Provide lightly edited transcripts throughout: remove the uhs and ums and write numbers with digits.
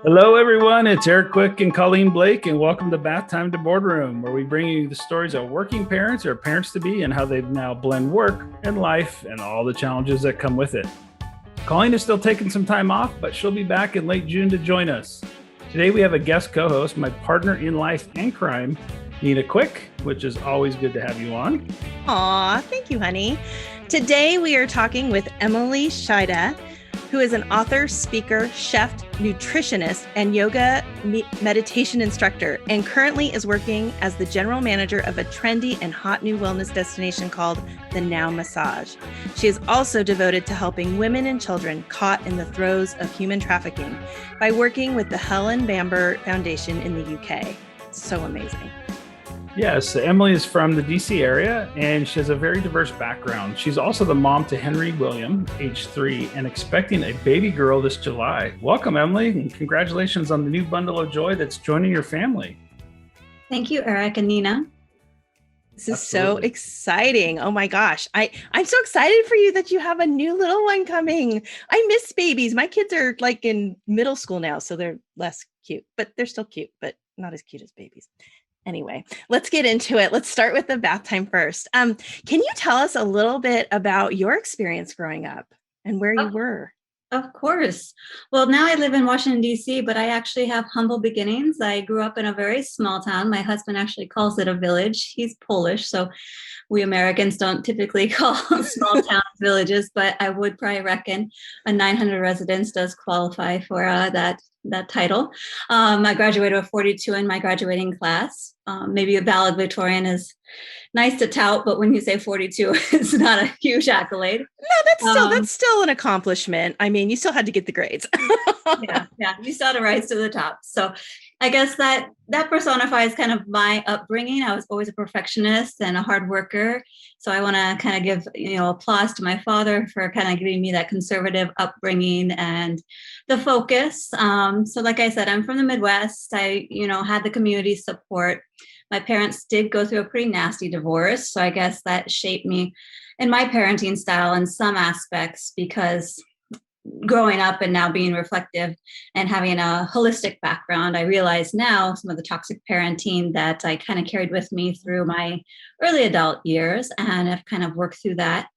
Hello, everyone. It's Eric Quick and Colleen Blake, and welcome to Bath Time to Boardroom, where we bring you the stories of working parents or parents to be and how they've now blend work and life and all the challenges that come with it. Colleen is still taking some time off, but she'll be back in late June to join us. Today, we have a guest co host, my partner in life and crime, Nina Quick, which is always good to have you on. Aw, thank you, honey. Today, we are talking with Emily Szajda, who is an author, speaker, chef, nutritionist, and yoga meditation instructor, and currently is working as the general manager of a trendy and hot new wellness destination called the Now Massage. She is also devoted to helping women and children caught in the throes of human trafficking by working with the Helen Bamber Foundation in the UK. So amazing. Yes, Emily is from the DC area and she has a very diverse background. She's also the mom to Henry William, age 3, and expecting a baby girl this July. Welcome, Emily, and congratulations on the new bundle of joy that's joining your family. Thank you, Eric and Nina. This is so exciting. Oh my gosh. I'm so excited for you that you have a new little one coming. I miss babies. My kids are like in middle school now, so they're less cute, but they're still cute, but not as cute as babies. Anyway, let's get into it. Let's start with the bath time first. Can you tell us a little bit about your experience growing up and where you were? Of course. Well, now I live in Washington, D.C., but I actually have humble beginnings. I grew up in a very small town. My husband actually calls it a village. He's Polish, so we Americans don't typically call small towns villages, but I would probably reckon a 900 residents does qualify for that title. I graduated with 42 in my graduating class. Maybe a valedictorian is nice to tout, but when you say 42, it's not a huge accolade. No, that's still an accomplishment. I mean, you still had to get the grades. yeah, you still had to rise to the top. So I guess that personifies kind of my upbringing. I was always a perfectionist and a hard worker. So I want to kind of give, applause to my father for kind of giving me that conservative upbringing and the focus. So like I said, I'm from the Midwest. I, had the community support. My parents did go through a pretty nasty divorce. So I guess that shaped me in my parenting style in some aspects, because growing up and now being reflective and having a holistic background, I realize now some of the toxic parenting that I kind of carried with me through my early adult years, and I've kind of worked through that.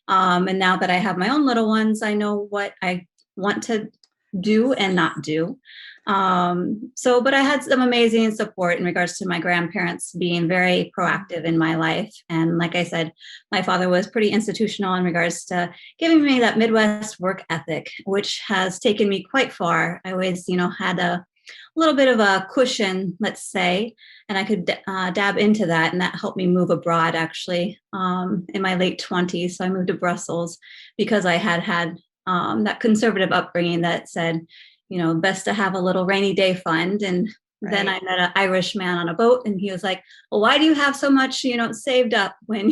And now that I have my own little ones, I know what I want to do and not do. But I had some amazing support in regards to my grandparents being very proactive in my life. And like I said, my father was pretty institutional in regards to giving me that Midwest work ethic, which has taken me quite far. I always, had a little bit of a cushion, let's say, and I could dab into that. And that helped me move abroad, actually, in my late 20s. So I moved to Brussels because I had that conservative upbringing that said, best to have a little rainy day fund. And then I met an Irish man on a boat, and he was like, well, why do you have so much, saved up when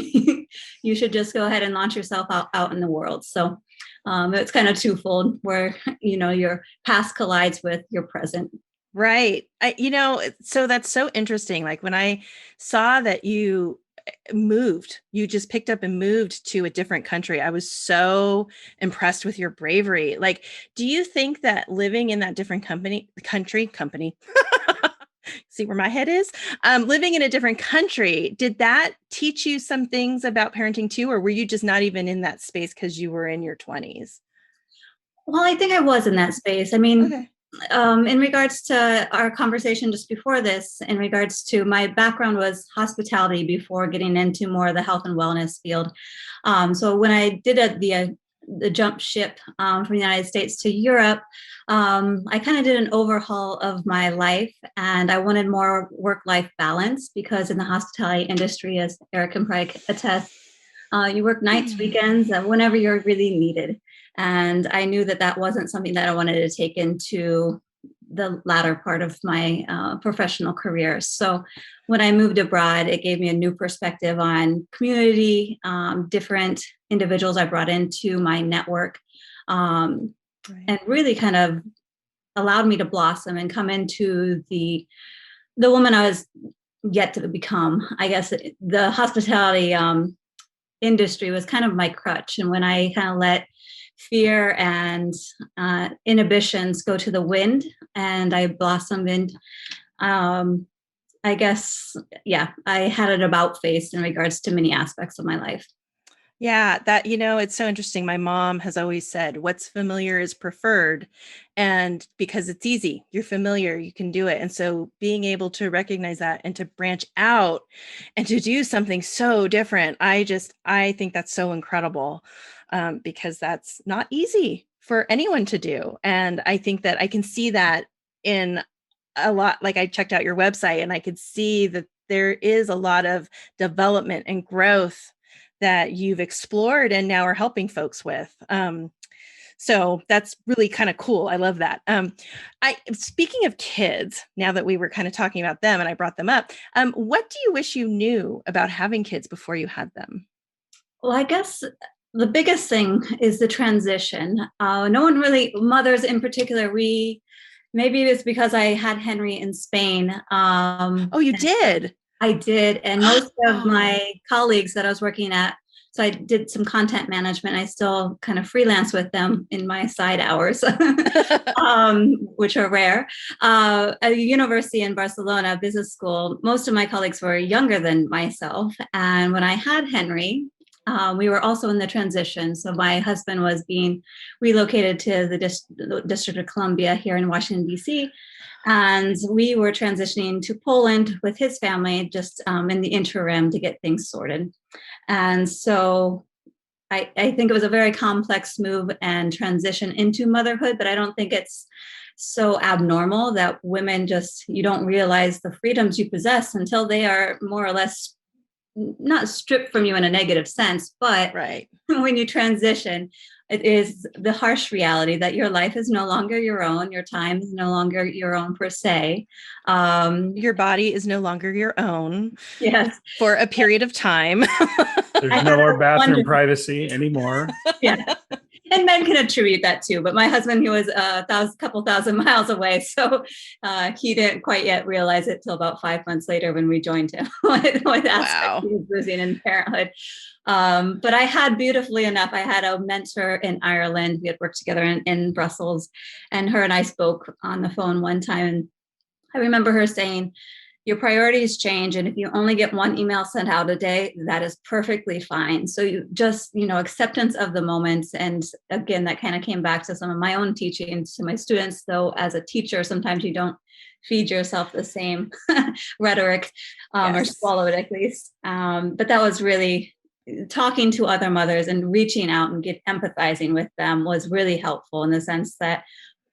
you should just go ahead and launch yourself out in the world? So it's kind of twofold where, your past collides with your present. Right. So that's so interesting. Like when I saw that you just picked up and moved to a different country, I was so impressed with your bravery. Like, do you think that living in that different country, see where my head is, living in a different country, did that teach you some things about parenting too? Or were you just not even in that space because you were in your 20s? Well, I think I was in that space. I mean, Okay. In regards to our conversation just before this, in regards to my background was hospitality before getting into more of the health and wellness field. So when I did the jump ship from the United States to Europe, I kind of did an overhaul of my life, and I wanted more work-life balance, because in the hospitality industry, as Eric can probably attest, you work nights, weekends, whenever you're really needed. And I knew that wasn't something that I wanted to take into the latter part of my professional career. So when I moved abroad, it gave me a new perspective on community, different individuals I brought into my network, and really kind of allowed me to blossom and come into the woman I was yet to become. I guess the hospitality industry was kind of my crutch. And when I kind of let fear and inhibitions go to the wind, and I blossomed in, I guess, yeah, I had an about face in regards to many aspects of my life. Yeah, that, it's so interesting. My mom has always said, what's familiar is preferred. And because it's easy, you're familiar, you can do it. And so being able to recognize that and to branch out and to do something so different, I think that's so incredible, because that's not easy for anyone to do. And I think that I can see that in a lot. Like, I checked out your website and I could see that there is a lot of development and growth that you've explored and now are helping folks with. So that's really kind of cool. I love that. Speaking of kids, now that we were kind of talking about them and I brought them up, what do you wish you knew about having kids before you had them? Well, I guess the biggest thing is the transition. No one really, mothers in particular, maybe it's because I had Henry in Spain. Oh, you did? I did. And most of Oh. my colleagues that I was working at, so I did some content management. I still kind of freelance with them in my side hours, which are rare. At a university in Barcelona, business school, most of my colleagues were younger than myself. And when I had Henry, we were also in the transition. So my husband was being relocated to the District of Columbia here in Washington, D.C., and we were transitioning to Poland with his family just in the interim to get things sorted. And so I think it was a very complex move and transition into motherhood, but I don't think it's so abnormal that women you don't realize the freedoms you possess until they are more or less not stripped from you in a negative sense, but right. When you transition, it is the harsh reality that your life is no longer your own. Your time is no longer your own per se. Your body is no longer your own. Yes. For a period of time. There's no more bathroom privacy anymore. Yeah. And men can attribute that too. But my husband, he was a couple thousand miles away. So he didn't quite yet realize it till about 5 months later when we joined him with aspects he was losing in parenthood. But I had, beautifully enough, I had a mentor in Ireland. We had worked together in Brussels, and her and I spoke on the phone one time. And I remember her saying, your priorities change. And if you only get one email sent out a day, that is perfectly fine. So you just, acceptance of the moment. And again, that kind of came back to some of my own teachings to my students, though as a teacher, sometimes you don't feed yourself the same rhetoric or swallow it at least. But that was really, talking to other mothers and reaching out and empathizing with them was really helpful in the sense that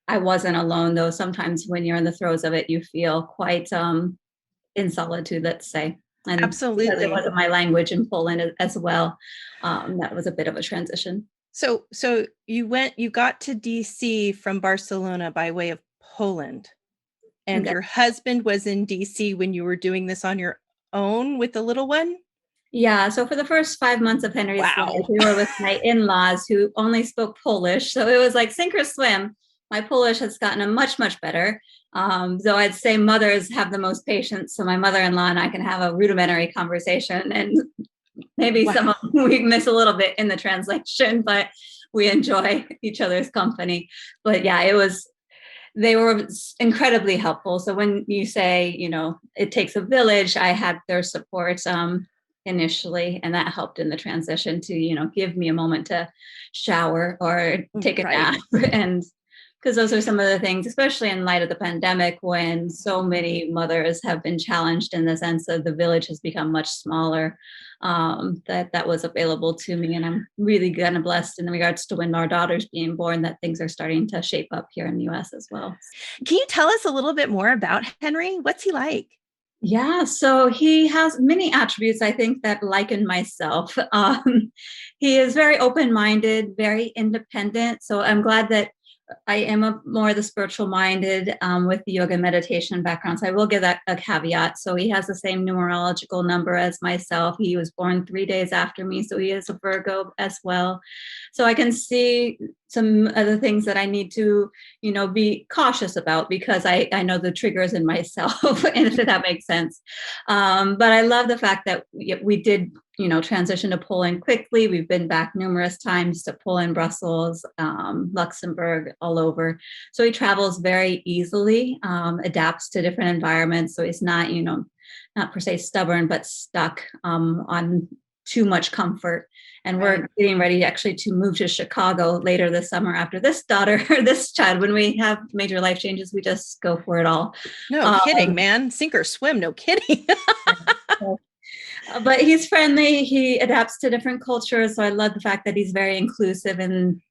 I wasn't alone, though sometimes when you're in the throes of it, you feel quite in solitude, let's say. And absolutely, because it wasn't my language in Poland as well, that was a bit of a transition. So you got to DC from Barcelona by way of Poland, and your husband was in DC when you were doing this on your own with the little one? Yeah. So for the first 5 months of Henry's life, we were with my in-laws who only spoke Polish. So it was like sink or swim. My Polish has gotten much, much better. Though I'd say mothers have the most patience. So my mother-in-law and I can have a rudimentary conversation, and maybe some of we miss a little bit in the translation, but we enjoy each other's company. But yeah, they were incredibly helpful. So when you say, it takes a village, I had their support initially, and that helped in the transition to, give me a moment to shower or take a nap. And because those are some of the things, especially in light of the pandemic, when so many mothers have been challenged in the sense of the village has become much smaller, that was available to me. And I'm really kind of blessed in regards to when our daughter's being born, that things are starting to shape up here in the US as well. Can you tell us a little bit more about Henry? What's he like? Yeah, so he has many attributes, I think, that liken myself. He is very open-minded, very independent. So I'm glad that I am more the spiritual minded with the yoga meditation background. So I will give that a caveat. So he has the same numerological number as myself. He was born 3 days after me. So he is a Virgo as well. So I can see some other things that I need to, be cautious about because I know the triggers in myself, and if that makes sense. But I love the fact that we did, transition to Poland quickly. We've been back numerous times to Poland, Brussels, Luxembourg, all over. So he travels very easily, adapts to different environments. So he's not, not per se stubborn, but stuck on too much comfort. And we're getting ready actually to move to Chicago later this summer after this child. When we have major life changes, we just go for it all. No kidding, man. Sink or swim. No kidding. But he's friendly. He adapts to different cultures. So I love the fact that he's very inclusive, and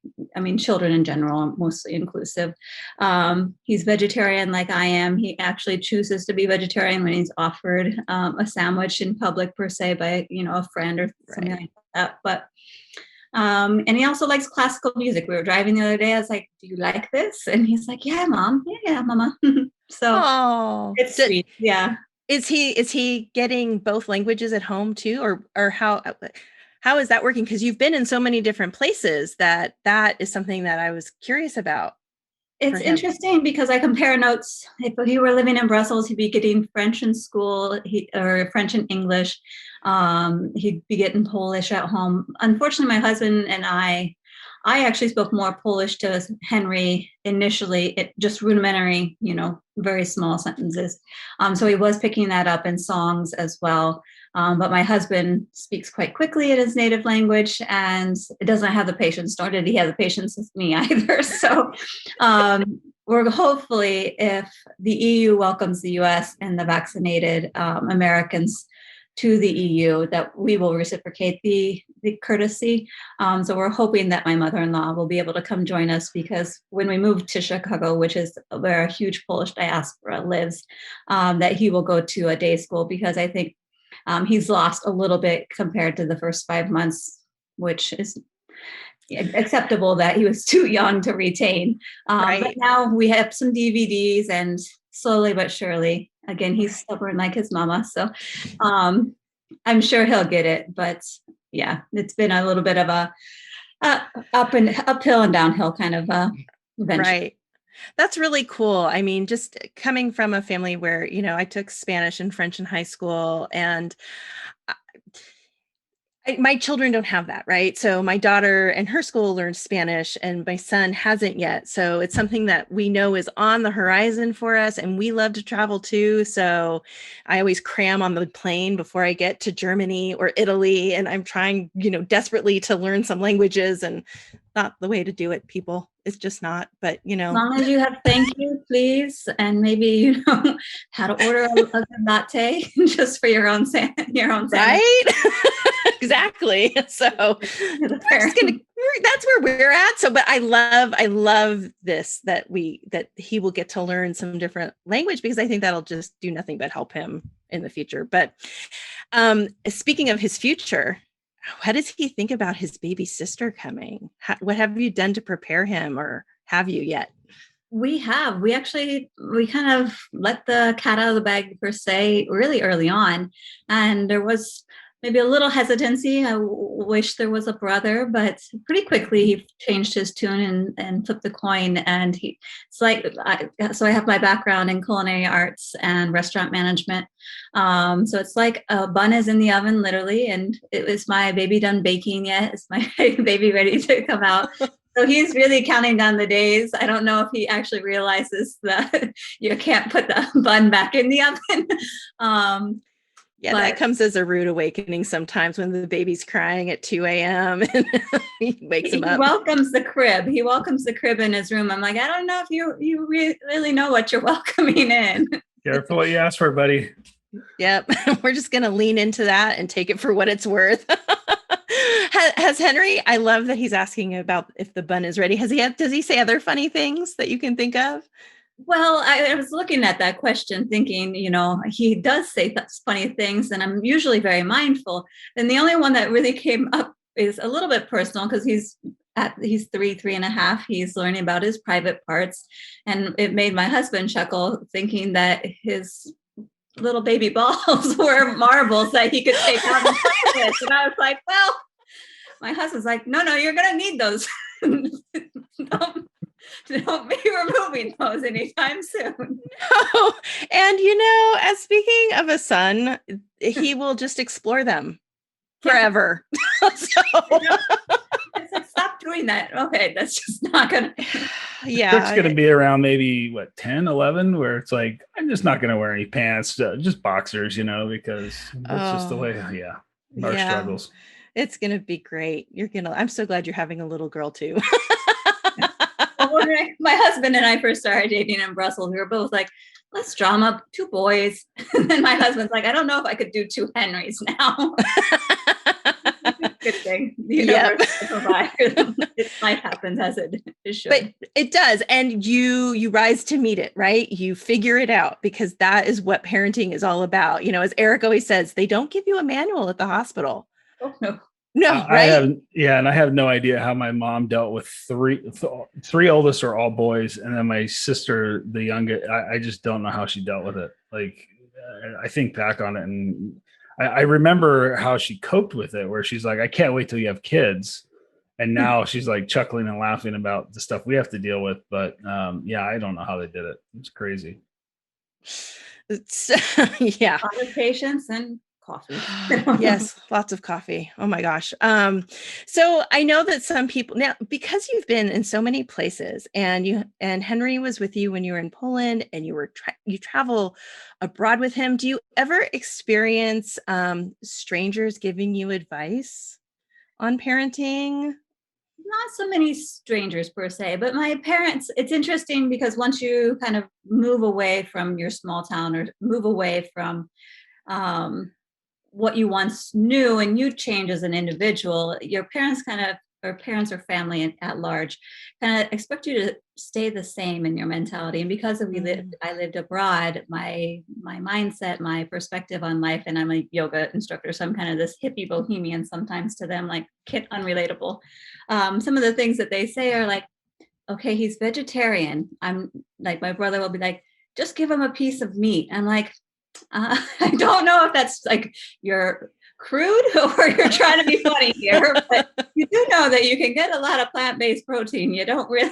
children in general are mostly inclusive. He's vegetarian like I am. He actually chooses to be vegetarian when he's offered a sandwich in public per se by, a friend or something like that. But and he also likes classical music. We were driving the other day. I was like, "Do you like this?" And he's like, "Yeah, Mom. Yeah, Mama." So it's sweet. Yeah. Is he getting both languages at home too, or how is that working? Because you've been in so many different places that is something that I was curious about. It's interesting because I compare notes. If he were living in Brussels, he'd be getting French in school, or French and English. He'd be getting Polish at home. Unfortunately, my husband and I actually spoke more Polish to Henry initially, just rudimentary, very small sentences. So he was picking that up in songs as well. But my husband speaks quite quickly in his native language and it doesn't have the patience, nor did he have the patience with me either. So we're hopefully, if the EU welcomes the US and the vaccinated Americans to the EU, that we will reciprocate the courtesy. So we're hoping that my mother-in-law will be able to come join us, because when we move to Chicago, which is where a huge Polish diaspora lives, that he will go to a day school, because I think he's lost a little bit compared to the first 5 months, which is acceptable that he was too young to retain. But now we have some DVDs, and slowly but surely, again, he's stubborn like his mama. So I'm sure he'll get it. But yeah, it's been a little bit of a uphill and downhill kind of adventure. Right. That's really cool. Just coming from a family where, I took Spanish and French in high school, and my children don't have that, right? So my daughter and her school learned Spanish, and my son hasn't yet. So it's something that we know is on the horizon for us, and we love to travel too. So I always cram on the plane before I get to Germany or Italy, and I'm trying, desperately to learn some languages, and not the way to do it, people. It's just not, but As long as you have thank you, please, and maybe how to order a good latte just for your own right? Exactly. So that's where we're at. So, but I love this, that he will get to learn some different language, because I think that'll just do nothing but help him in the future. But speaking of his future, what does he think about his baby sister coming? What have you done to prepare him, or have you yet? We kind of let the cat out of the bag per se really early on. And there was maybe a little hesitancy. I wish there was a brother, but pretty quickly he changed his tune and flipped the coin. And so I have my background in culinary arts and restaurant management. So it's like a bun is in the oven, literally. And it was my baby done baking yet? Is my baby ready to come out? So he's really counting down the days. I don't know if he actually realizes that you can't put the bun back in the oven. Yeah, that comes as a rude awakening sometimes when the baby's crying at 2 a.m. and he wakes him up. He welcomes the crib in his room. I'm like, I don't know if you really know what you're welcoming in. Careful what you ask for, buddy. Yep. We're just going to lean into that and take it for what it's worth. Has Henry, I love that he's asking about if the bun is ready. Does he say other funny things that you can think of? Well, I was looking at that question thinking, he does say funny things, and I'm usually very mindful. And the only one that really came up is a little bit personal, because he's 3.5. He's learning about his private parts. And it made my husband chuckle, thinking that his little baby balls were marbles that he could take out and play with. And I was like, well, my husband's like, no, you're going to need those. don't be removing those anytime soon. Oh, and as speaking of a son, he will just explore them forever. So It's like, stop doing that. Okay, that's just not gonna. yeah, It's going to be around maybe 10, 11, where it's like, I'm just not going to wear any pants, just boxers, because that's just the way, our struggles. It's going to be great. I'm so glad you're having a little girl too. Well, when my husband and I first started dating in Brussels, we were both like, let's drum up 2 boys. And then my husband's like, I don't know if I could do 2 Henrys now. Good thing. Life happens as it should. But it does. And you rise to meet it, right? You figure it out, because that is what parenting is all about. As Eric always says, they don't give you a manual at the hospital. Oh, no. No, right? And I have no idea how my mom dealt with three oldest are all boys, and then my sister, the youngest, I just don't know how she dealt with it. Like, I think back on it, and I remember how she coped with it, where she's like, I can't wait till you have kids. And now she's like chuckling and laughing about the stuff we have to deal with. But I don't know how they did it. It's crazy. Yeah. A lot of patience and coffee. Yes, lots of coffee. Oh my gosh. So I know that some people now, because you've been in so many places, and Henry was with you when you were in Poland, and you travel abroad with him. Do you ever experience strangers giving you advice on parenting? Not so many strangers per se, but my parents, it's interesting because once you kind of move away from your small town, or move away from what you once knew, and you change as an individual, your parents or family at large kind of expect you to stay the same in your mentality. And because I lived abroad, my mindset, my perspective on life, and I'm a yoga instructor, so I'm kind of this hippie bohemian sometimes to them, like unrelatable. Some of the things that they say are like, okay, he's vegetarian. I'm like, my brother will be like, just give him a piece of meat. I'm like, I don't know if that's like you're crude or you're trying to be funny here, but you do know that you can get a lot of plant-based protein. You don't really.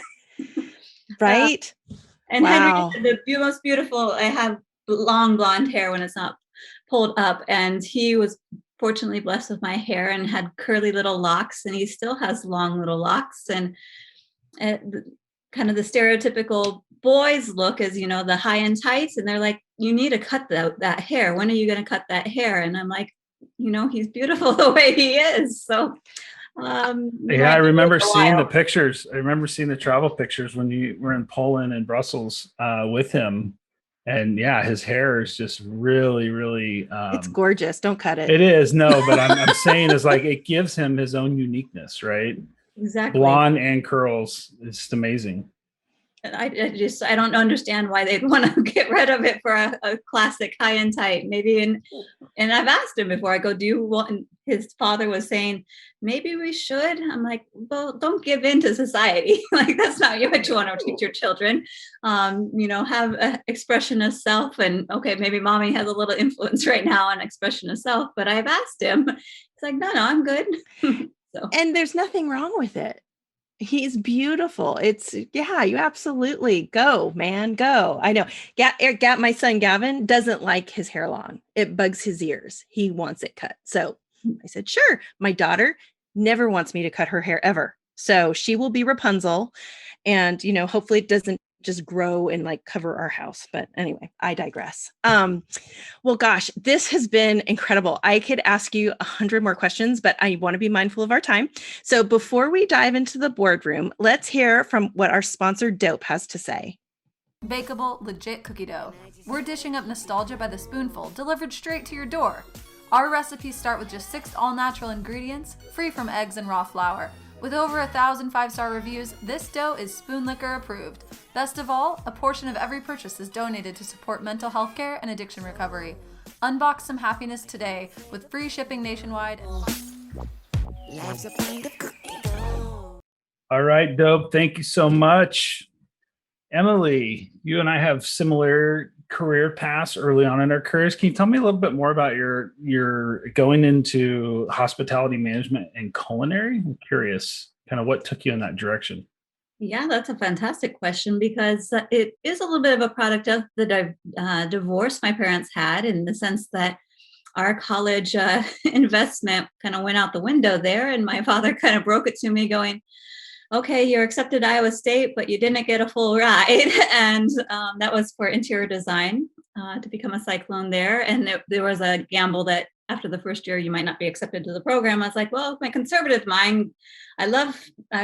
Right. And wow. Henry, the most beautiful, I have long blonde hair when it's not pulled up. And he was fortunately blessed with my hair and had curly little locks, and he still has long little locks. And kind of the stereotypical boys look is, the high and tights. And they're like, you need to cut that hair. When are you going to cut that hair? And I'm like, he's beautiful the way he is. So, I remember seeing the pictures. I remember seeing the travel pictures when you were in Poland and Brussels with him. And his hair is just really, really. It's gorgeous. Don't cut it. It is. No, but I'm saying is like, it gives him his own uniqueness, right? Exactly. Blonde and curls. It's just amazing. I don't understand why they'd want to get rid of it for a classic high and tight. Maybe and I've asked him before. I go, do you want? And his father was saying, maybe we should. I'm like, well, don't give in to society. Like, that's not what you want to teach your children. Have an expression of self. And okay, maybe mommy has a little influence right now on expression of self. But I've asked him. He's like, no, I'm good. So. And there's nothing wrong with it. He's beautiful. It's you absolutely go, man, go. I know. My son Gavin doesn't like his hair long. It bugs his ears. He wants it cut. So I said, sure. My daughter never wants me to cut her hair ever. So she will be Rapunzel, and hopefully it doesn't just grow and like cover our house. But anyway, I digress. Well, gosh, this has been incredible. I could ask you 100 more questions, but I want to be mindful of our time. So before we dive into the boardroom, let's hear from what our sponsor Dope has to say. Bakeable, legit cookie dough. We're dishing up nostalgia by the spoonful, delivered straight to your door. Our recipes start with just 6 all-natural ingredients, free from eggs and raw flour. With over 1,000 5-star reviews, this dough is Spoon Liquor approved. Best of all, a portion of every purchase is donated to support mental health care and addiction recovery. Unbox some happiness today with free shipping nationwide. All right, Dope. Thank you so much. Emily, you and I have similar career paths early on in our careers. Can you tell me a little bit more about your going into hospitality management and culinary? I'm curious. kind of what took you in that direction? Yeah, that's a fantastic question because it is a little bit of a product of the divorce my parents had, in the sense that our college investment kind of went out the window there. And my father kind of broke it to me going, okay, you're accepted Iowa State, but you didn't get a full ride. And that was for interior design, to become a cyclone there. And there was a gamble that after the first year, you might not be accepted to the program. I was like, well, my conservative mind, I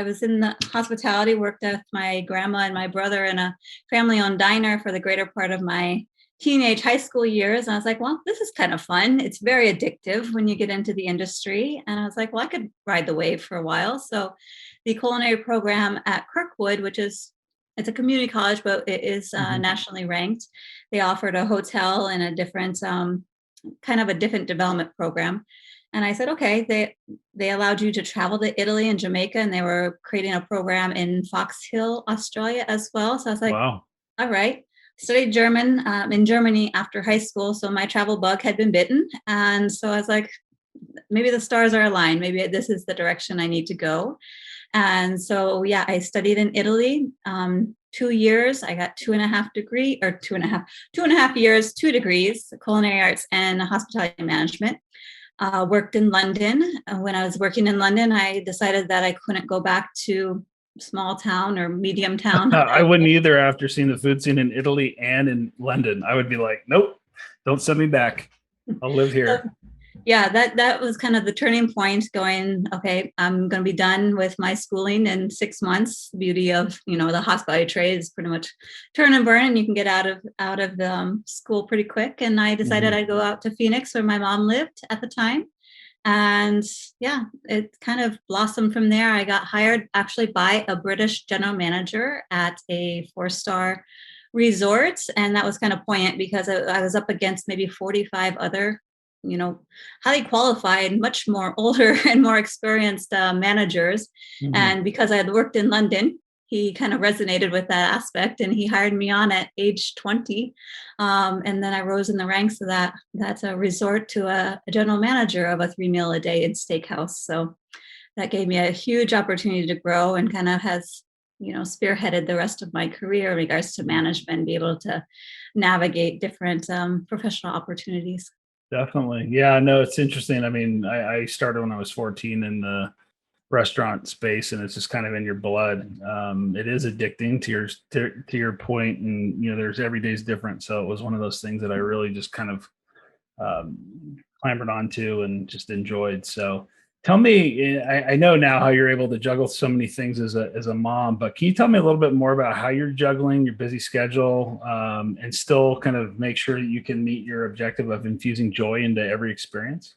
was in the hospitality, worked with my grandma and my brother in a family-owned diner for the greater part of my teenage high school years. And I was like, well, this is kind of fun. It's very addictive when you get into the industry. And I was like, well, I could ride the wave for a while. So the culinary program at Kirkwood, it's a community college, but it is nationally ranked. They offered a hotel and a different kind of a different development program. And I said, okay, they allowed you to travel to Italy and Jamaica, and they were creating a program in Fox Hill, Australia as well. So I was like, Wow. all right. Studied German in Germany after high school. So my travel bug had been bitten. And so I was like, maybe the stars are aligned. Maybe this is the direction I need to go. And so, yeah, I studied in Italy 2 years. I got 2.5 years, 2 degrees, culinary arts and hospitality management. Worked in London. When I was working in London, I decided that I couldn't go back to small town or medium town. I wouldn't either after seeing the food scene in Italy and in London. I would be like, nope, don't send me back. I'll live here. Yeah, that was kind of the turning point, going, okay, I'm going to be done with my schooling in 6 months. The beauty of, the hospitality trade is pretty much turn and burn, and you can get out of the school pretty quick. And I decided I'd go out to Phoenix, where my mom lived at the time. And yeah, it kind of blossomed from there. I got hired actually by a British general manager at a 4-star resort. And that was kind of poignant because I was up against maybe 45 other highly qualified, much more older and more experienced managers. And because I had worked in London, he kind of resonated with that aspect, and he hired me on at age 20. And then I rose in the ranks of that's a resort to a general manager of a 3-meal-a-day steakhouse. So that gave me a huge opportunity to grow, and kind of has spearheaded the rest of my career in regards to management, be able to navigate different professional opportunities. Definitely. Yeah, no, it's interesting. I mean, I started when I was 14 in the restaurant space, and it's just kind of in your blood. It is addicting to your point, and there's every day's different. So it was one of those things that I really just kind of clambered onto and just enjoyed. So tell me, I know now how you're able to juggle so many things as a mom, but can you tell me a little bit more about how you're juggling your busy schedule and still kind of make sure that you can meet your objective of infusing joy into every experience?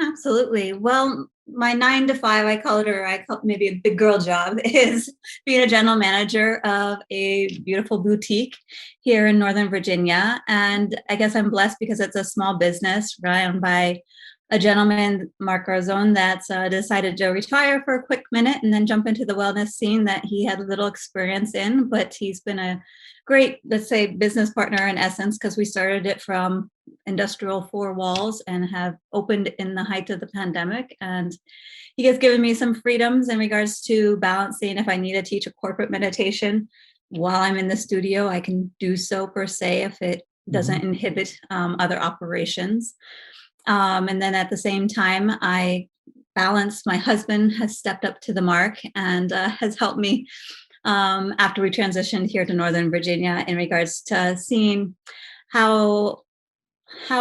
Absolutely. Well, my 9 to 5, I call it maybe a big girl job, is being a general manager of a beautiful boutique here in Northern Virginia. And I guess I'm blessed because it's a small business run by a gentleman, Mark Garzone, that's decided to retire for a quick minute and then jump into the wellness scene that he had little experience in. But he's been a great, let's say, business partner in essence, because we started it from industrial 4 walls and have opened in the height of the pandemic. And he has given me some freedoms in regards to balancing. If I need to teach a corporate meditation while I'm in the studio, I can do so, per se, if it doesn't inhibit other operations. And then at the same time, my husband has stepped up to the mark and has helped me after we transitioned here to Northern Virginia, in regards to seeing how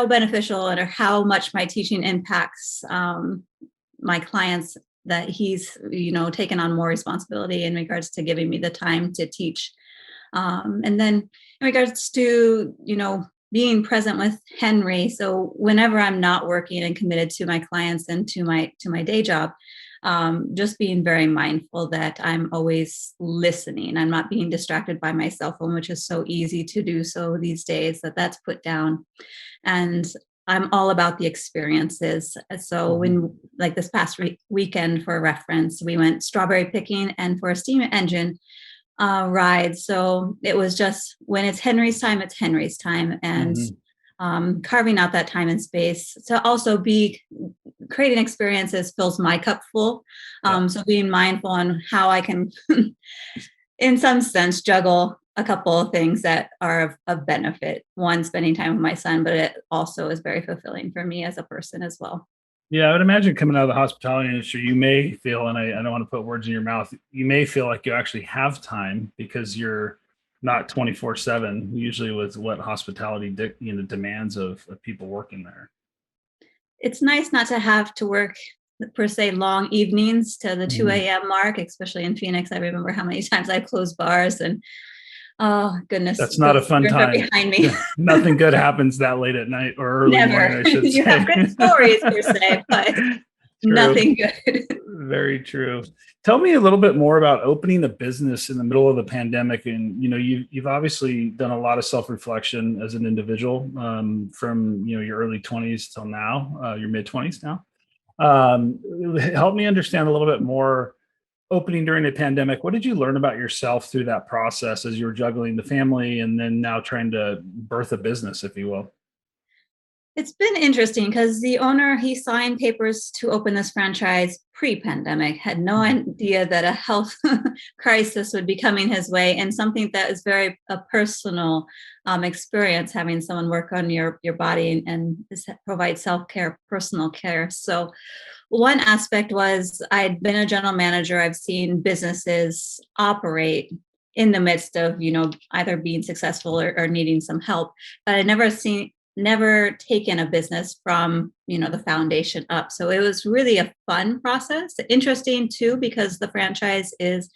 beneficial or how much my teaching impacts my clients, that he's taken on more responsibility in regards to giving me the time to teach. And then in regards to being present with Henry. So whenever I'm not working and committed to my clients and to my day job, just being very mindful that I'm always listening. I'm not being distracted by my cell phone, which is so easy to do so these days, that's put down. And I'm all about the experiences. So when, like this past weekend, for reference, we went strawberry picking and for a steam engine ride. So it was just, when it's Henry's time, it's Henry's time. And carving out that time and space to also be creating experiences fills my cup full. So being mindful on how I can, in some sense, juggle a couple of things that are of benefit. One, spending time with my son, but it also is very fulfilling for me as a person as well. Yeah, I would imagine coming out of the hospitality industry, you may feel, and I don't want to put words in your mouth, you may feel like you actually have time because you're not 24/7, usually with what hospitality demands of people working there. It's nice not to have to work per se long evenings to the 2 a.m. mark, especially in Phoenix. I remember how many times I closed bars and oh goodness, That's not a fun time. Behind me. Nothing good happens that late at night or early morning, I should say. You have good stories per se, but nothing good. Very true. Tell me a little bit more about opening a business in the middle of the pandemic. And you've obviously done a lot of self-reflection as an individual, from your early 20s till now, your mid 20s now. Help me understand a little bit more. Opening during the pandemic, what did you learn about yourself through that process as you were juggling the family and then now trying to birth a business, if you will? It's been interesting because the owner, he signed papers to open this franchise pre-pandemic, had no idea that a health crisis would be coming his way, and something that is very a personal experience, having someone work on your body and provide self-care, personal care. So one aspect was I'd been a general manager. I've seen businesses operate in the midst of, either being successful or needing some help, but I never taken a business from, the foundation up. So it was really a fun process. Interesting too, because the franchise is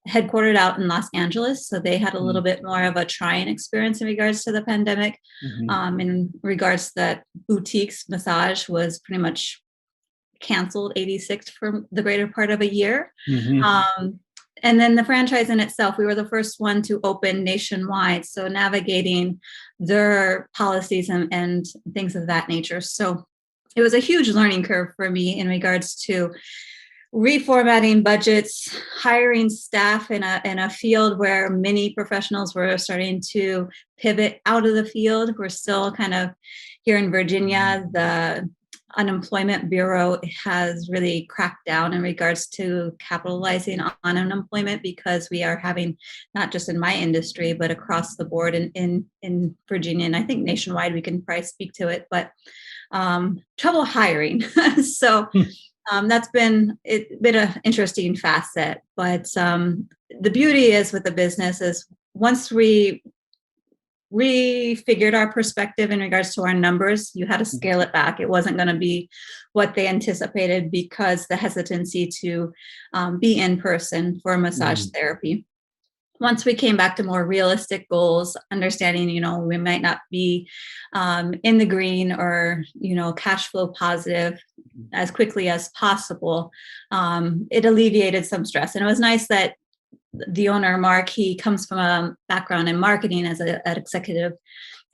headquartered out in Los Angeles. So they had a little bit more of a trying experience in regards to the pandemic. In regards to that, boutiques massage was pretty much canceled 86 for the greater part of a year. And then the franchise in itself, we were the first one to open nationwide. So navigating their policies and things of that nature. So it was a huge learning curve for me in regards to reformatting budgets, hiring staff in a field where many professionals were starting to pivot out of the field. We're still kind of here in Virginia, the Unemployment Bureau has really cracked down in regards to capitalizing on unemployment, because we are having, not just in my industry, but across the board in Virginia, and I think nationwide, we can probably speak to it, but trouble hiring. So that's been an interesting facet. But the beauty is with the business is once we figured our perspective in regards to our numbers, you had to scale it back. It wasn't going to be what they anticipated because the hesitancy to be in person for massage therapy. Once we came back to more realistic goals, understanding, we might not be in the green or, cash flow positive as quickly as possible, it alleviated some stress. And it was nice that the owner, Mark, he comes from a background in marketing as an executive,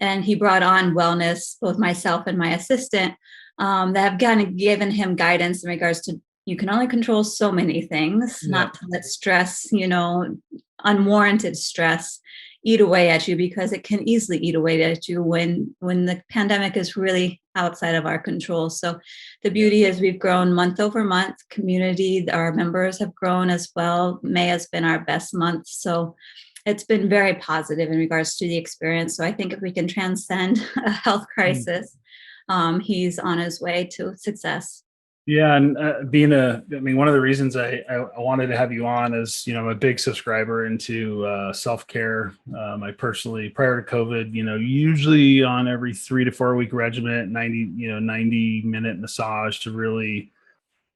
and he brought on wellness, both myself and my assistant, that have kind of given him guidance in regards to you can only control so many things, not to let stress, unwarranted stress eat away at you, because it can easily eat away at you when the pandemic is really outside of our control. So the beauty is we've grown month over month. Community, our members have grown as well. May has been our best month. So it's been very positive in regards to the experience. So I think if we can transcend a health crisis, he's on his way to success. Yeah. And one of the reasons I wanted to have you on is, I'm a big subscriber into self-care. I personally, prior to COVID, usually on every 3 to 4 week regimen, 90-minute massage to really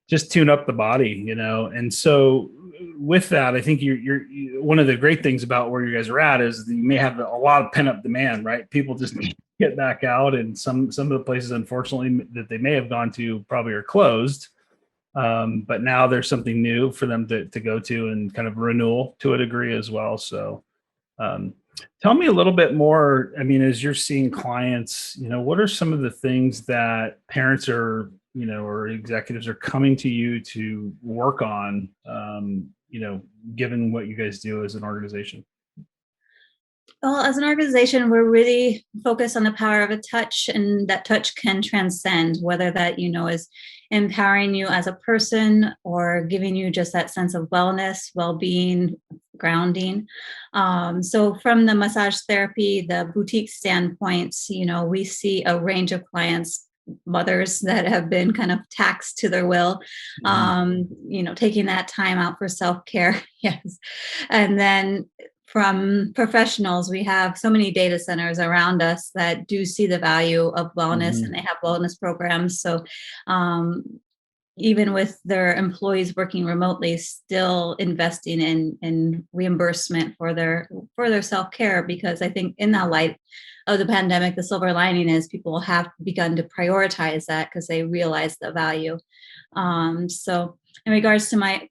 just tune up the body, And so with that, I think you're one of the great things about where you guys are at is that you may have a lot of pent up demand, right? People just get back out, and some of the places, unfortunately, that they may have gone to probably are closed. But now there's something new for them to go to, and kind of renewal to a degree as well. So tell me a little bit more. As you're seeing clients, what are some of the things that parents are, or executives are coming to you to work on, given what you guys do as an organization? Well, as an organization, we're really focused on the power of a touch, and that touch can transcend, whether that, is empowering you as a person or giving you just that sense of wellness, well-being, grounding. So from the massage therapy, the boutique standpoints, we see a range of clients, mothers that have been kind of taxed to their will, taking that time out for self-care. Yes. And then from professionals, we have so many data centers around us that do see the value of wellness, and they have wellness programs. So um, even with their employees working remotely, still investing in reimbursement for their self-care, because I think in that light of the pandemic, the silver lining is people have begun to prioritize that because they realize the value. So in regards to my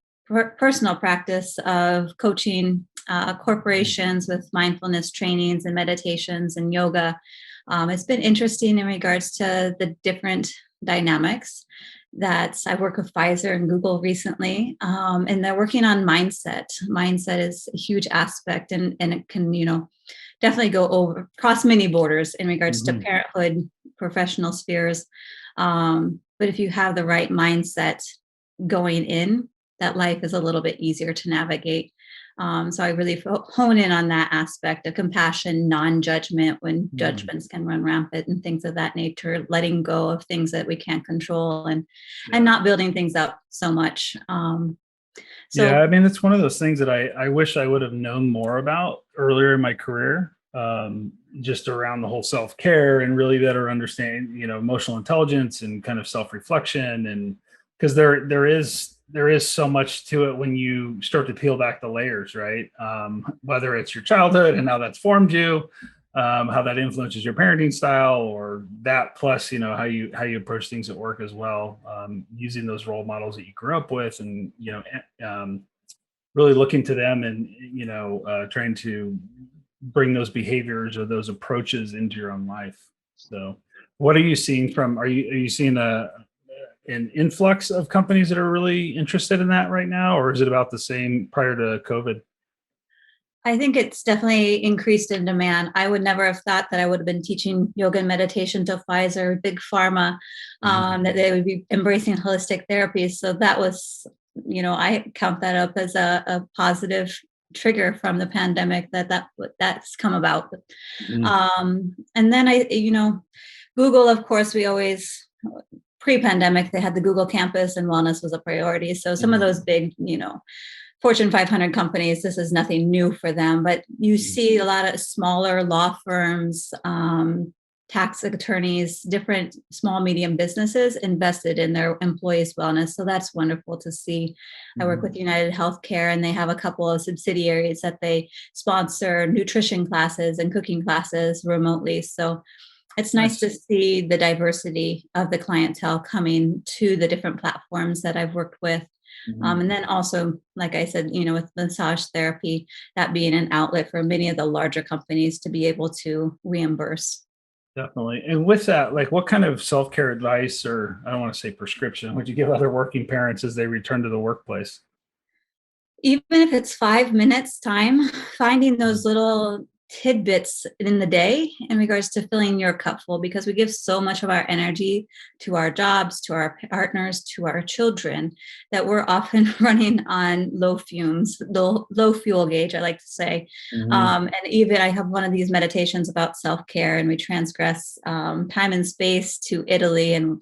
personal practice of coaching corporations with mindfulness trainings and meditations and yoga, it's been interesting in regards to the different dynamics that I work with Pfizer and Google recently, and they're working on mindset. Mindset is a huge aspect, and it can, definitely go over across many borders in regards to parenthood, professional spheres. But if you have the right mindset going in, that life is a little bit easier to navigate. So I really hone in on that aspect of compassion, non-judgment when judgments can run rampant and things of that nature, letting go of things that we can't control, and not building things up so much. Yeah, I mean, it's one of those things that I wish I would have known more about earlier in my career, just around the whole self-care and really better understand, emotional intelligence and kind of self-reflection. And because there is so much to it when you start to peel back the layers, right? Whether it's your childhood and how that's formed you, how that influences your parenting style, or that plus, how you approach things at work as well, using those role models that you grew up with, and really looking to them, and trying to bring those behaviors or those approaches into your own life. So, what are you seeing from? Are you seeing an influx of companies that are really interested in that right now, or is it about the same prior to COVID? I think it's definitely increased in demand. I would never have thought that I would have been teaching yoga and meditation to Pfizer, big pharma, that they would be embracing holistic therapies. So that was, I count that up as a positive trigger from the pandemic that's come about. And then Google, of course, we always, pre-pandemic, they had the Google campus and wellness was a priority. So some of those big, Fortune 500 companies, this is nothing new for them, but you see a lot of smaller law firms, tax attorneys, different small, medium businesses invested in their employees' wellness. So that's wonderful to see. I work with United Healthcare, and they have a couple of subsidiaries that they sponsor nutrition classes and cooking classes remotely. So it's nice to see the diversity of the clientele coming to the different platforms that I've worked with. And then also, like I said, with massage therapy, that being an outlet for many of the larger companies to be able to reimburse. Definitely. And with that, like, what kind of self-care advice, or I don't want to say prescription, would you give other working parents as they return to the workplace? Even if it's 5 minutes time, finding those little tidbits in the day in regards to filling your cup full, because we give so much of our energy to our jobs, to our partners, to our children, that we're often running on low fumes, low fuel gauge, I like to say. And even I have one of these meditations about self-care, and we transgress time and space to Italy, and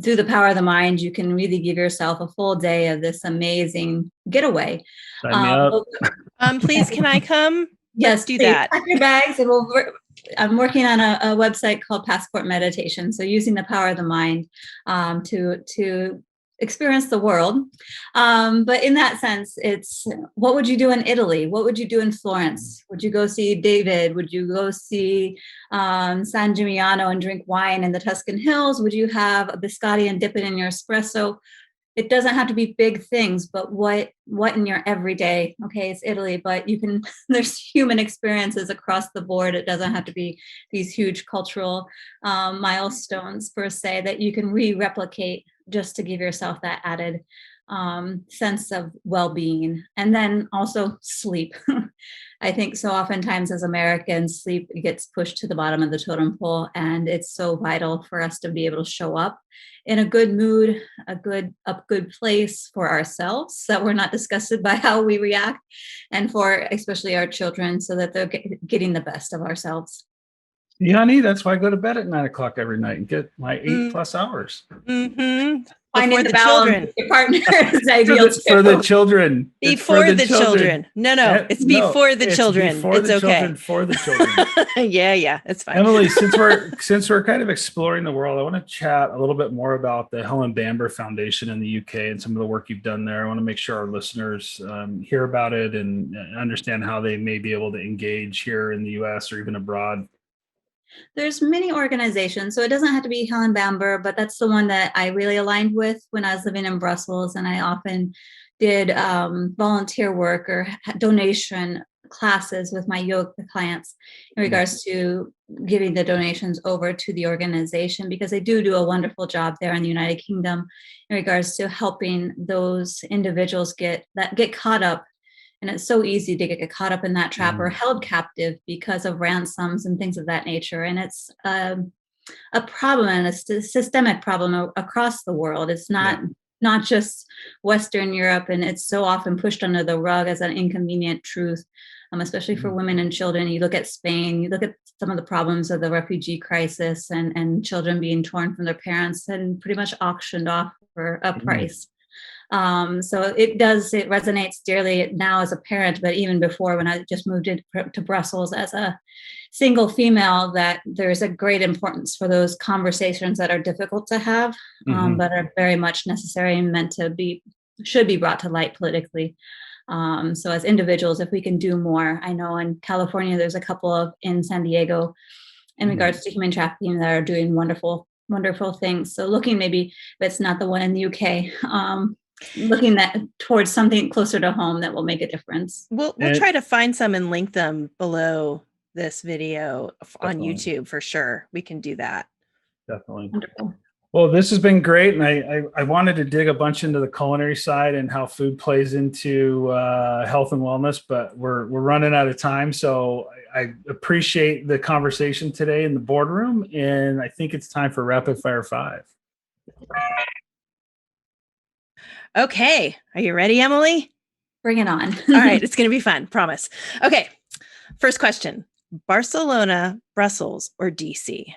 through the power of the mind, you can really give yourself a full day of this amazing getaway. Sign me up. Please, can I come? Yes, do please. that. Pack your bags, and I'm working on a website called Passport Meditation. So using the power of the mind to experience the world. But in that sense, it's, what would you do in Italy? What would you do in Florence? Would you go see David? Would you go see San Gimignano and drink wine in the Tuscan hills? Would you have a biscotti and dip it in your espresso? It doesn't have to be big things, but what in your everyday, okay, it's Italy, but you can, there's human experiences across the board. It doesn't have to be these huge cultural milestones per se that you can replicate just to give yourself that added sense of well-being, and then also sleep. I think so oftentimes as Americans, sleep gets pushed to the bottom of the totem pole, and it's so vital for us to be able to show up in a good mood, a good place for ourselves, so that we're not disgusted by how we react, and for especially our children, so that they're getting the best of ourselves. Yeah, honey, that's why I go to bed at 9 o'clock every night and get my 8+ hours. Mm-hmm. Finding Before the the children. balance with your partner is ideal For the children. It's Before for the children. No, it's before the children. Before It's the okay. children, for the children. Yeah, it's fine. Emily, since we're kind of exploring the world, I want to chat a little bit more about the Helen Bamber Foundation in the UK and some of the work you've done there. I want to make sure our listeners hear about it and understand how they may be able to engage here in the US or even abroad. There's many organizations, so it doesn't have to be Helen Bamber, but that's the one that I really aligned with when I was living in Brussels. And I often did volunteer work or donation classes with my yoga clients in regards to giving the donations over to the organization, because they do a wonderful job there in the United Kingdom in regards to helping those individuals get caught up. And it's so easy to get caught up in that trap or held captive because of ransoms and things of that nature. And it's a problem, and a systemic problem across the world. It's not just Western Europe, and it's so often pushed under the rug as an inconvenient truth, especially for women and children. You look at Spain, you look at some of the problems of the refugee crisis and children being torn from their parents and pretty much auctioned off for a price. So it resonates dearly now as a parent, but even before, when I just moved to Brussels as a single female, that there's a great importance for those conversations that are difficult to have, but are very much necessary and should be brought to light politically. So as individuals, if we can do more, I know in California, there's a couple in San Diego in regards to human trafficking that are doing wonderful things. So looking, maybe if it's not the one in the UK, looking towards something closer to home that will make a difference. We'll try to find some and link them below this video on YouTube for sure. We can do that. Definitely. Wonderful. Well, this has been great. And I wanted to dig a bunch into the culinary side and how food plays into health and wellness, but we're running out of time. So I appreciate the conversation today in the boardroom. And I think it's time for Rapid Fire 5. Okay. Are you ready, Emily? Bring it on. All right. It's going to be fun. Promise. Okay. First question. Barcelona, Brussels, or DC?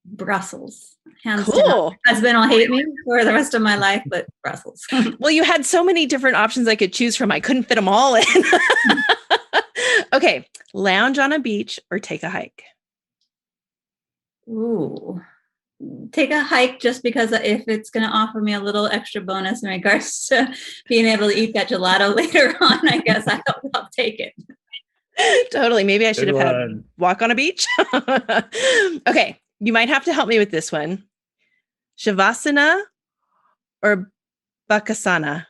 Brussels. Hands Cool. down. My husband will hate me for the rest of my life, but Brussels. Well, you had so many different options I could choose from. I couldn't fit them all in. Okay. Lounge on a beach or take a hike? Ooh. Take a hike, just because if it's going to offer me a little extra bonus in regards to being able to eat that gelato later on, I guess I'll take it. Totally. Maybe I should have had walk on a beach. Okay. You might have to help me with this one. Shavasana or Bakasana?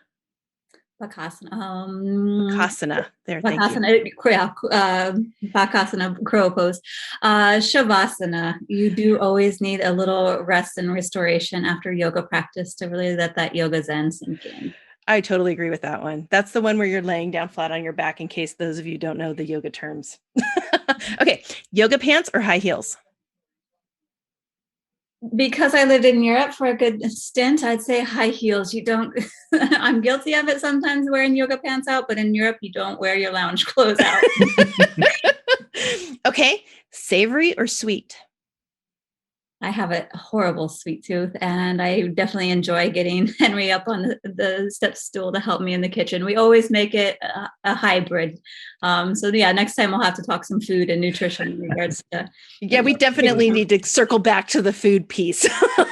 Bakasana. Bakasana. There, thank you. Bakasana, crow pose. Shavasana. You do always need a little rest and restoration after yoga practice to really let that yoga zen sink in. I totally agree with that one. That's the one where you're laying down flat on your back, in case those of you don't know the yoga terms. Okay. Yoga pants or high heels? Because I lived in Europe for a good stint, I'd say high heels. You don't, I'm guilty of it sometimes wearing yoga pants out, but in Europe, you don't wear your lounge clothes out. Okay. Savory or sweet? I have a horrible sweet tooth, and I definitely enjoy getting Henry up on the step stool to help me in the kitchen. We always make it a hybrid. So yeah, next time we'll have to talk some food and nutrition in regards to. Yeah, we definitely need to circle back to the food piece.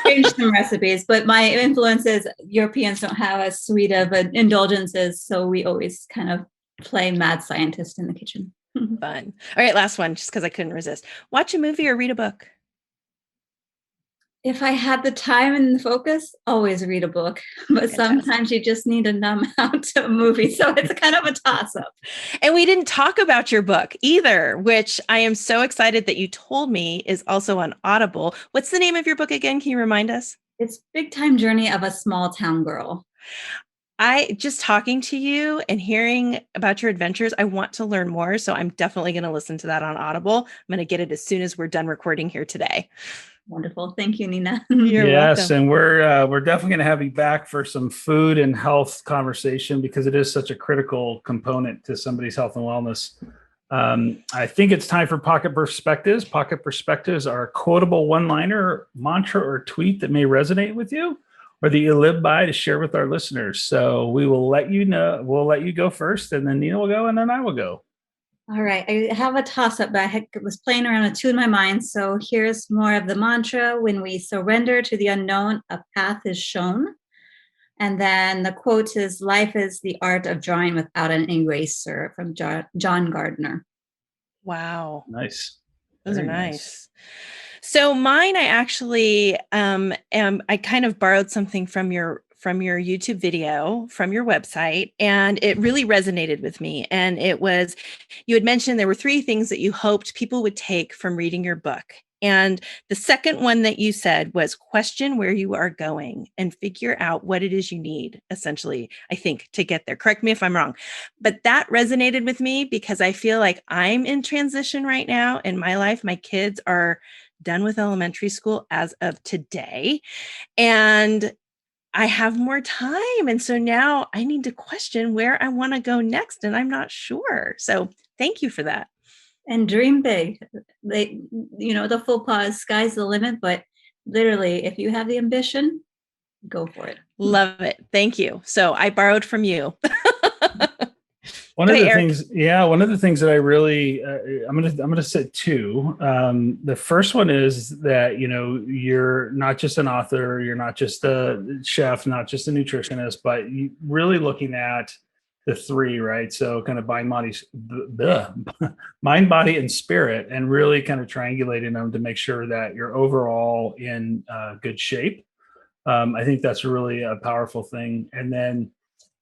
Change some recipes, but my influence is Europeans don't have as sweet of indulgences, so we always kind of play mad scientist in the kitchen. Fun. All right, last one, just because I couldn't resist. Watch a movie or read a book? If I had the time and the focus, always read a book. But sometimes you just need to numb out to a movie. So it's kind of a toss-up. And we didn't talk about your book either, which I am so excited that you told me is also on Audible. What's the name of your book again? Can you remind us? It's Big Time Journey of a Small Town Girl. I just talking to you and hearing about your adventures, I want to learn more. So I'm definitely going to listen to that on Audible. I'm going to get it as soon as we're done recording here today. Wonderful. Thank you, Nina. You're Yes, welcome. and we're definitely going to have you back for some food and health conversation because it is such a critical component to somebody's health and wellness. I think it's time for Pocket Perspectives. Pocket Perspectives are a quotable one-liner, mantra, or tweet that may resonate with you or that you live by to share with our listeners. So we will let you know. We'll let you go first, and then Nina will go, and then I will go. All right. I have a toss-up, but I was playing around with two in my mind. So here's more of the mantra. When we surrender to the unknown, a path is shown. And then the quote is, life is the art of drawing without an eraser, from John Gardner. Wow. Nice. Those Very are nice. So mine, I actually I kind of borrowed something from your YouTube video, from your website, and it really resonated with me. And it was, you had mentioned there were 3 things that you hoped people would take from reading your book. And the second one that you said was question where you are going and figure out what it is you need, essentially, I think, to get there. Correct me if I'm wrong. But that resonated with me because I feel like I'm in transition right now in my life. My kids are done with elementary school as of today, and I have more time. And so now I need to question where I want to go next, and I'm not sure. So thank you for that. And dream big. The full pause, sky's the limit, but literally, if you have the ambition, go for it. Love it. Thank you. So I borrowed from you. One of the things that I really, I'm gonna say 2. The first one is that, you're not just an author, you're not just a chef, not just a nutritionist, but you really looking at the 3, right? So kind of mind, body, and spirit, and really kind of triangulating them to make sure that you're overall in good shape. I think that's really a powerful thing. And then,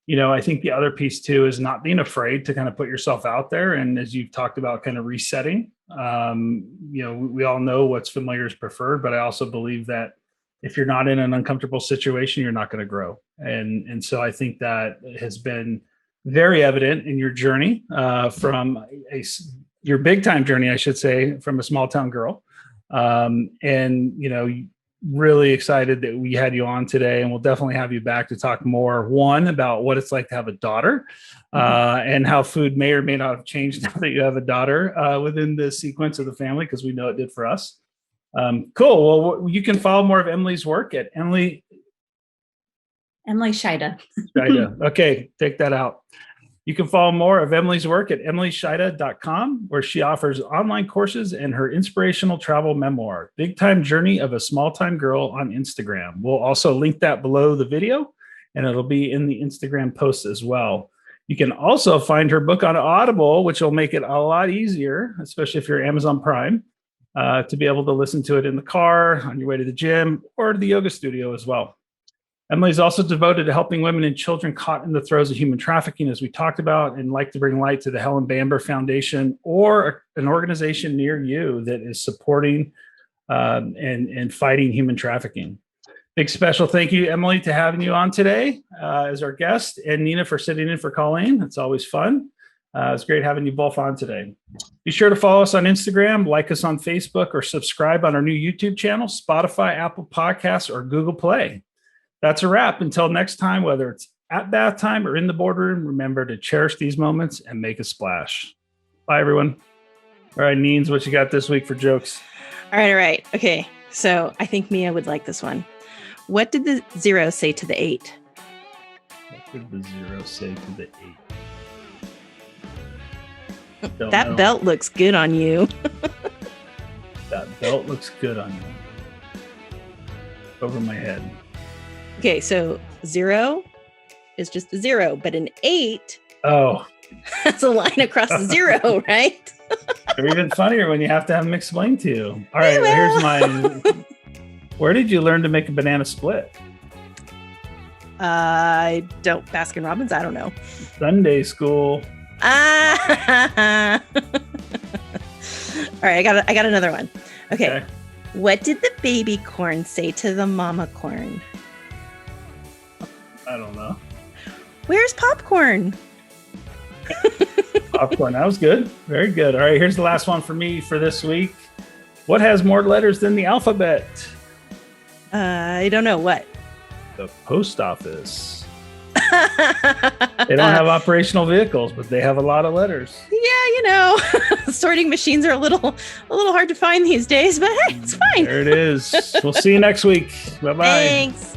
I think the other piece too is not being afraid to kind of put yourself out there. And as you've talked about, kind of resetting, we all know what's familiar is preferred, but I also believe that if you're not in an uncomfortable situation, you're not going to grow. And so I think that has been very evident in your journey from your big time journey, I should say, from a small town girl. Really excited that we had you on today, and we'll definitely have you back to talk more, one, about what it's like to have a daughter, and how food may or may not have changed now that you have a daughter within the sequence of the family, because we know it did for us. Cool. Well, you can follow more of Emily's work at Emily Szajda. Okay, take that out. You can follow more of Emily's work at emilyszajda.com, where she offers online courses and her inspirational travel memoir, Big Time Journey of a Small Time Girl, on Instagram. We'll also link that below the video, and it'll be in the Instagram post as well. You can also find her book on Audible, which will make it a lot easier, especially if you're Amazon Prime, to be able to listen to it in the car, on your way to the gym, or to the yoga studio as well. Emily's also devoted to helping women and children caught in the throes of human trafficking, as we talked about, and like to bring light to the Helen Bamber Foundation or an organization near you that is supporting and fighting human trafficking. Big special thank you, Emily, to having you on today as our guest, and Nina for sitting in for Colleen. It's always fun. It's great having you both on today. Be sure to follow us on Instagram, like us on Facebook, or subscribe on our new YouTube channel, Spotify, Apple Podcasts, or Google Play. That's a wrap. Until next time, whether it's at bath time or in the boardroom, remember to cherish these moments and make a splash. Bye, everyone. All right, Neens, what you got this week for jokes? All right. Okay. So I think Mia would like this one. What did the 0 say to the 8? What did the 0 say to the 8? That belt looks good on you. That belt looks good on you. Over my head. Okay, so 0 is just a 0, but an 8. Oh, that's a line across the 0, right? They're even funnier when you have to have them explained to you. All right, here's mine. Where did you learn to make a banana split? I don't. Baskin Robbins. I don't know. Sunday school. All right, I got another one. Okay. What did the baby corn say to the mama corn? I don't know. Where's popcorn? Popcorn. That was good. Very good. All right, here's the last one for me for this week. What has more letters than the alphabet? I don't know what. The post office. They don't have operational vehicles, but they have a lot of letters. Yeah, sorting machines are a little hard to find these days, but hey, it's fine. There it is. We'll see you next week. Bye-bye. Thanks.